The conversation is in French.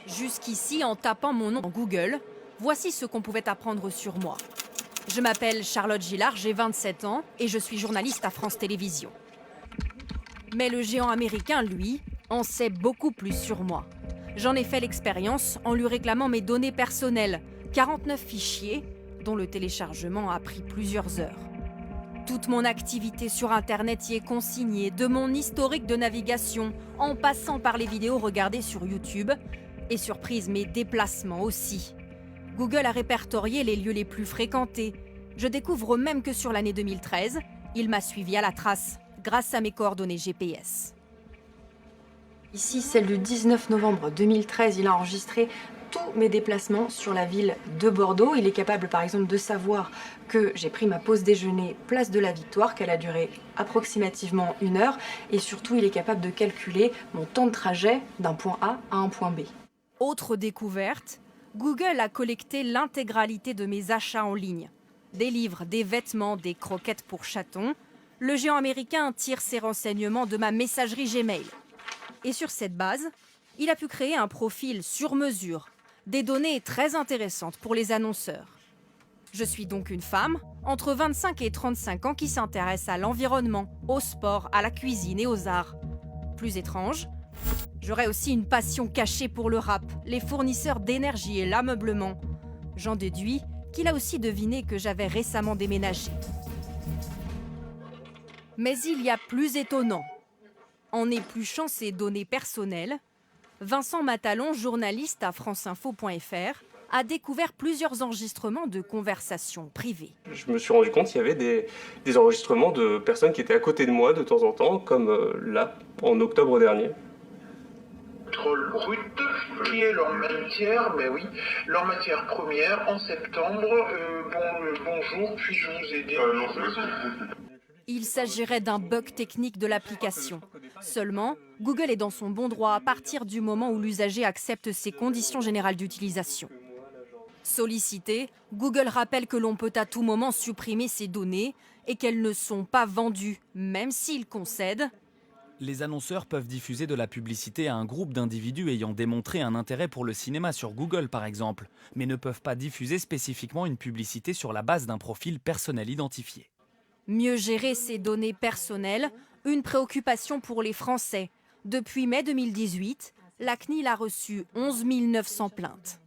Jusqu'ici, en tapant mon nom dans Google, voici ce qu'on pouvait apprendre sur moi. Je m'appelle Charlotte Gillard, j'ai 27 ans et je suis journaliste à France Télévisions. Mais le géant américain, lui, en sait beaucoup plus sur moi. J'en ai fait l'expérience en lui réclamant mes données personnelles, 49 fichiers, dont le téléchargement a pris plusieurs heures. Toute mon activité sur Internet y est consignée, de mon historique de navigation, en passant par les vidéos regardées sur YouTube, et surprise, mes déplacements aussi. Google a répertorié les lieux les plus fréquentés. Je découvre même que sur l'année 2013, il m'a suivi à la trace, grâce à mes coordonnées GPS. Ici, celle du 19 novembre 2013, il a enregistré tous mes déplacements sur la ville de Bordeaux. Il est capable par exemple de savoir que j'ai pris ma pause déjeuner place de la Victoire, qu'elle a duré approximativement 1 heure. Et surtout, il est capable de calculer mon temps de trajet d'un point A à un point B. Autre découverte, Google a collecté l'intégralité de mes achats en ligne. Des livres, des vêtements, des croquettes pour chatons. Le géant américain tire ses renseignements de ma messagerie Gmail. Et sur cette base, il a pu créer un profil sur mesure, des données très intéressantes pour les annonceurs. Je suis donc une femme, entre 25 et 35 ans, qui s'intéresse à l'environnement, au sport, à la cuisine et aux arts. Plus étrange, j'aurais aussi une passion cachée pour le rap, les fournisseurs d'énergie et l'ameublement. J'en déduis qu'il a aussi deviné que j'avais récemment déménagé. Mais il y a plus étonnant. En épluchant ses données personnelles, Vincent Matalon, journaliste à franceinfo.fr, a découvert plusieurs enregistrements de conversations privées. Je me suis rendu compte qu'il y avait des enregistrements de personnes qui étaient à côté de moi de temps en temps, comme là, en octobre dernier. Pétrole brut, qui est leur matière, mais oui, leur matière première en septembre. Bonjour, puis-je vous aider? Il s'agirait d'un bug technique de l'application. Seulement, Google est dans son bon droit à partir du moment où l'usager accepte ses conditions générales d'utilisation. Sollicité, Google rappelle que l'on peut à tout moment supprimer ces données et qu'elles ne sont pas vendues, même s'il concède. Les annonceurs peuvent diffuser de la publicité à un groupe d'individus ayant démontré un intérêt pour le cinéma sur Google par exemple, mais ne peuvent pas diffuser spécifiquement une publicité sur la base d'un profil personnel identifié. Mieux gérer ces données personnelles, une préoccupation pour les Français. Depuis mai 2018, la CNIL a reçu 11 900 plaintes.